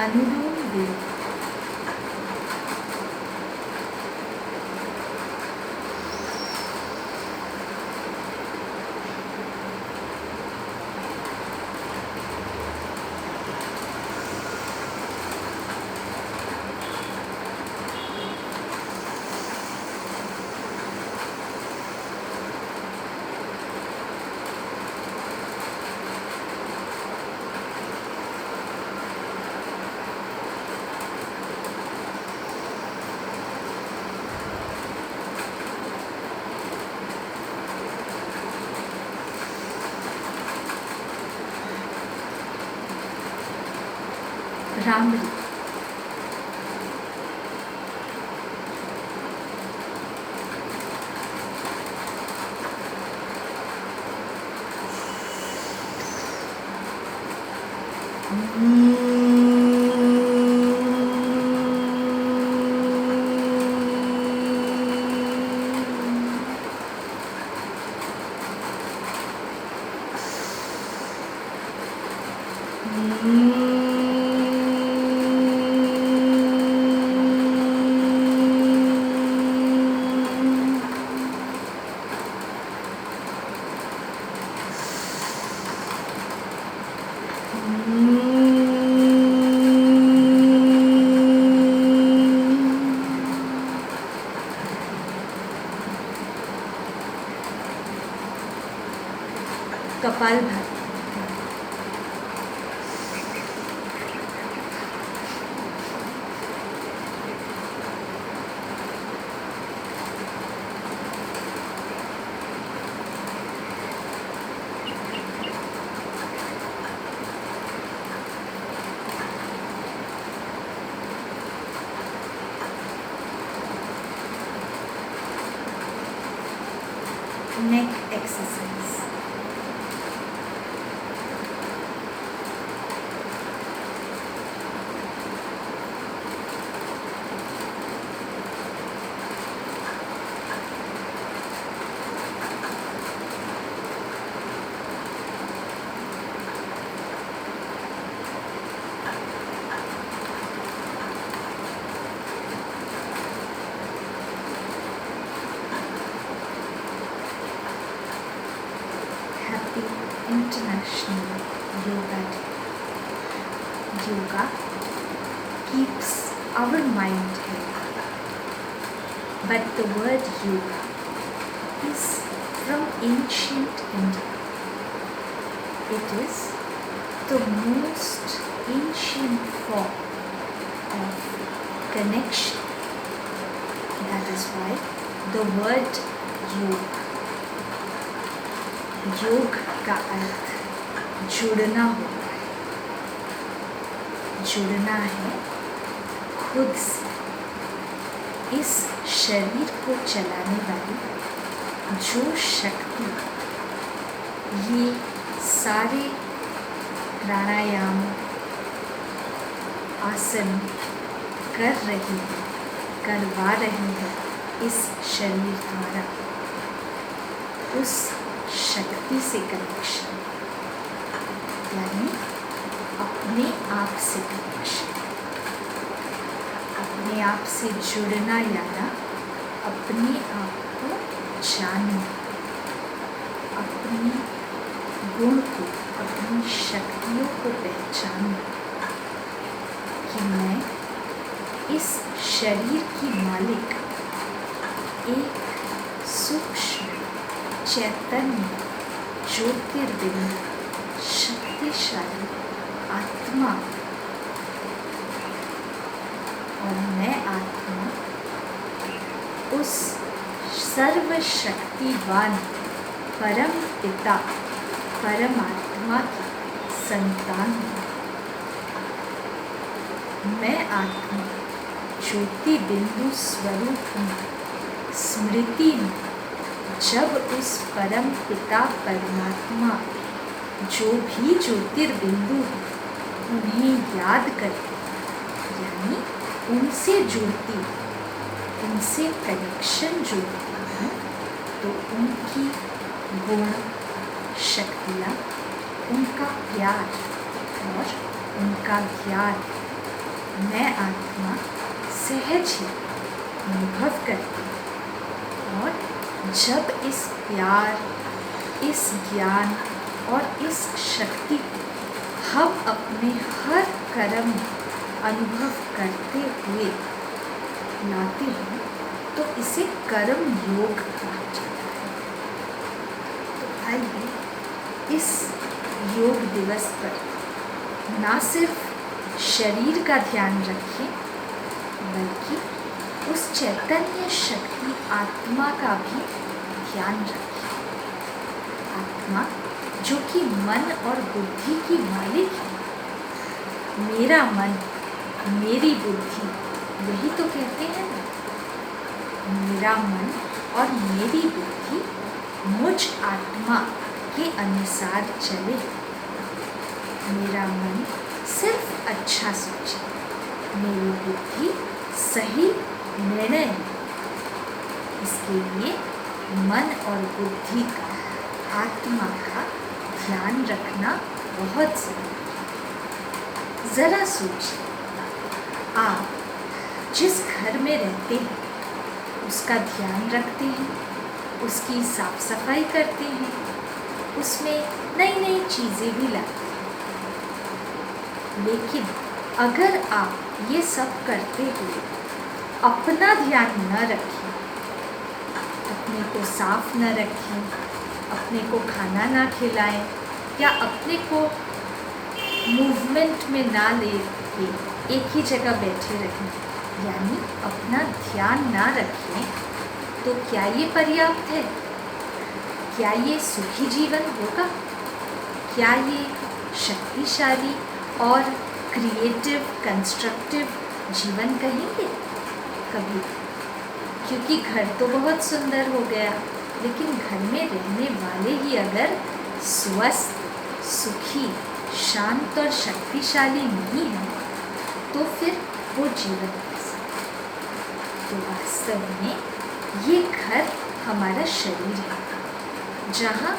Anulom vilom. Bhramari. Kapalbhati. neck exercise. International Yoga Day. Yoga keeps our mind healthy, but the word yoga is from ancient India. It is the most ancient form of connection. That is why the word yoga, योग का अर्थ जुड़ना होता है। जुड़ना है खुद से, इस शरीर को चलाने वाली जो शक्ति ये सारे प्राणायाम आसन कर रही है, करवा रही है इस शरीर द्वारा, उस शक्ति से कनेक्शन, यानी अपने आप से कनेक्शन, अपने आप से जुड़ना, यानी अपने आप को जानना, अपने गुण को, अपनी शक्तियों को पहचानना कि मैं इस शरीर की मालिक एक सूक्ष्म चैतन्य ज्योतिर्बिंदु शक्तिशाली आत्मा, और मैं आत्मा उस सर्वशक्तिवान परम पिता परमात्मा की संतान हूँ। मैं आत्मा ज्योति बिंदु स्वरूप हूँ। स्मृति में जब उस परम पिता परमात्मा जो भी ज्योतिर्बिंदु है उन्हें याद करती, यानी उनसे जुड़ती, उनसे कनेक्शन जोड़ती हूँ, तो उनकी गुण शक्तियाँ, उनका प्यार और उनका ज्ञान मैं आत्मा सहज ही अनुभव करती हूँ। और जब इस प्यार, इस ज्ञान और इस शक्ति को हम अपने हर कर्म में अनुभव करते हुए लाते हैं तो इसे कर्म योग कहा जाता है। तो आइए इस योग दिवस पर ना सिर्फ शरीर का ध्यान रखें बल्कि उस चैतन्य शक्ति आत्मा का भी ध्यान रखें। आत्मा जो कि मन और बुद्धि की मालिक है। मेरा मन, मेरी बुद्धि, यही तो कहते हैं ना। मेरा मन और मेरी बुद्धि मुझ आत्मा के अनुसार चले। मेरा मन सिर्फ अच्छा सोचे, मेरी बुद्धि सही निर्णय ले। इसके लिए मन और बुद्धि का, आत्मा का ध्यान रखना बहुत जरूरी है। ज़रा सोचिए, आप जिस घर में रहते हैं उसका ध्यान रखते हैं, उसकी साफ सफाई करते हैं, उसमें नई नई चीज़ें भी लाते हैं। लेकिन अगर आप ये सब करते हुए अपना ध्यान न रखें, अपने को साफ न रखें, अपने को खाना ना खिलाएं या अपने को मूवमेंट में ना ले के एक ही जगह बैठे रहें, यानी अपना ध्यान ना रखें, तो क्या ये पर्याप्त है? क्या ये सुखी जीवन होगा? क्या ये शक्तिशाली और क्रिएटिव, कंस्ट्रक्टिव जीवन कहेंगे कभी? क्योंकि घर तो बहुत सुंदर हो गया, लेकिन घर में रहने वाले ही अगर स्वस्थ, सुखी, शांत और शक्तिशाली नहीं है तो फिर वो जीवन कैसा? तो वास्तव में ये घर हमारा शरीर है जहाँ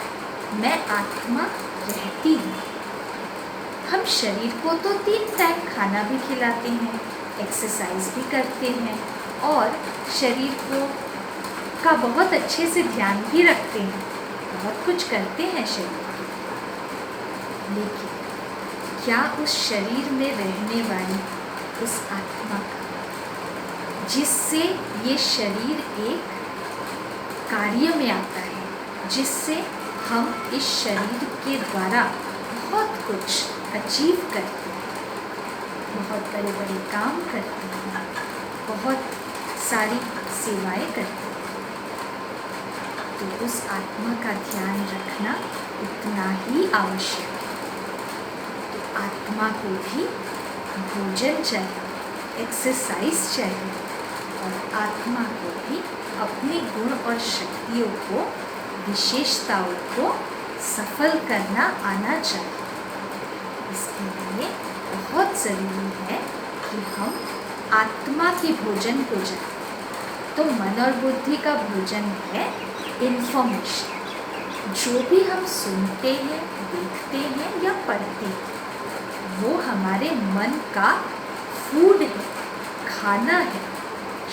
मैं आत्मा रहती हूँ। हम शरीर को तो 3 टाइम खाना भी खिलाते हैं, एक्सरसाइज भी करते हैं और शरीर को का बहुत अच्छे से ध्यान भी रखते हैं, बहुत कुछ करते हैं शरीर के लिए। लेकिन क्या उस शरीर में रहने वाली उस आत्मा का, जिससे ये शरीर एक कार्य में आता है, जिससे हम इस शरीर के द्वारा बहुत कुछ अचीव करते हैं, बहुत बड़े बड़े काम करते हैं, बहुत सारी सेवाएं करते हैं, तो उस आत्मा का ध्यान रखना उतना ही आवश्यक है। तो आत्मा को भी भोजन चाहिए, एक्सरसाइज चाहिए और आत्मा को भी अपने गुण और शक्तियों को, विशेषताओं को सफल करना आना चाहिए। इसके लिए बहुत ज़रूरी है कि हम आत्मा के भोजन को जानें। तो मन और बुद्धि का भोजन है इन्फॉर्मेशन। जो भी हम सुनते हैं, देखते हैं या पढ़ते हैं, वो हमारे मन का फूड है, खाना है।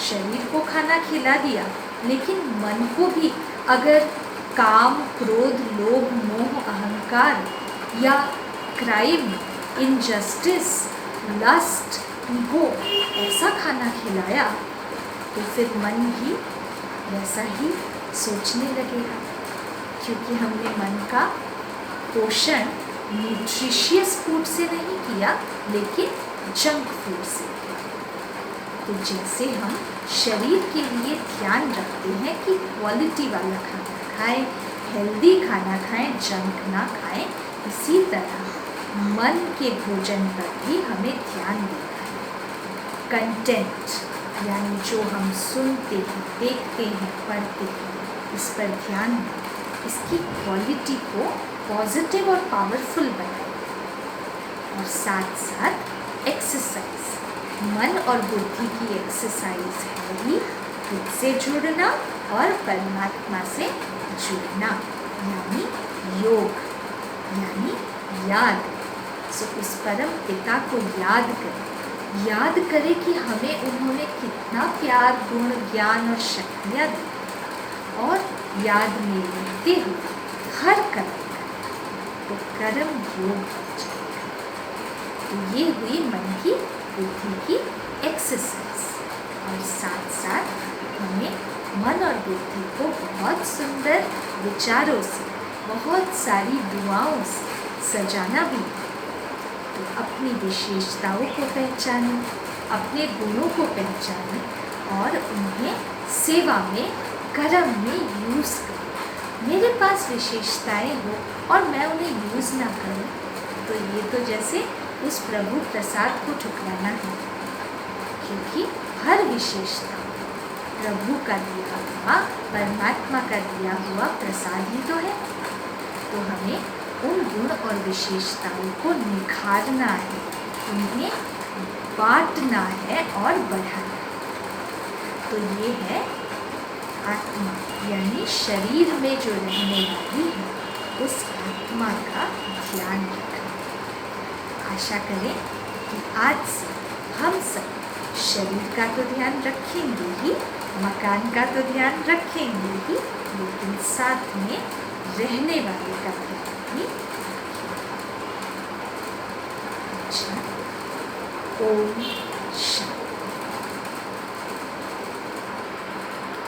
शरीर को खाना खिला दिया, लेकिन मन को भी अगर काम, क्रोध, लोभ, मोह, अहंकार या क्राइम, इनजस्टिस, लस्ट, ईगो ऐसा खाना खिलाया तो फिर मन भी वैसा ही सोचने लगेगा, क्योंकि हमने मन का पोषण न्यूट्रिशियस फूड से नहीं किया, लेकिन जंक फूड से किया। तो जैसे हम शरीर के लिए ध्यान रखते हैं कि क्वालिटी वाला खाना खाएं, हेल्दी खाना खाएं, जंक ना खाएं, इसी तरह मन के भोजन पर भी हमें ध्यान देना है। कंटेंट यानी जो हम सुनते हैं, देखते हैं, पढ़ते हैं, इस पर ध्यान दें, इसकी क्वालिटी को पॉजिटिव और पावरफुल बनाएं। और साथ साथ एक्सरसाइज, मन और बुद्धि की एक्सरसाइज है ही खुद से जुड़ना और परमात्मा से जुड़ना, यानी योग, यानी याद। सो उस परम पिता को याद करें, याद करें कि हमें उन्होंने कितना प्यार, गुण, ज्ञान और शक्तियाँ दी, और याद में लेते हुए हर कर्म तो कर्म योग बन जाएगा। तो ये हुई मन की बुद्धि की एक्सरसाइज, और साथ साथ हमें मन और बुद्धि को बहुत सुंदर विचारों से, बहुत सारी दुआओं से सजाना भी है। तो अपनी विशेषताओं को पहचानें, अपने गुणों को पहचानें और उन्हें सेवा में, कर्म में यूज़ करें। मेरे पास विशेषताएं हो और मैं उन्हें यूज़ ना करूं, तो ये तो जैसे उस प्रभु प्रसाद को ठुकराना है, क्योंकि हर विशेषता प्रभु का दिया हुआ, परमात्मा का दिया हुआ प्रसाद ही तो है। तो हमें उन गुण और विशेषताओं को निखारना है, उन्हें बांटना है और बढ़ाना है। तो ये है आत्मा, यानी शरीर में जो रहने वाली है उस आत्मा का ध्यान रखना। आशा करें कि आज से हम सब शरीर का तो ध्यान रखेंगे ही, मकान का तो ध्यान रखेंगे ही, लेकिन साथ में रहने वाले का ध्यान भी रखेंगे। अच्छा, ओम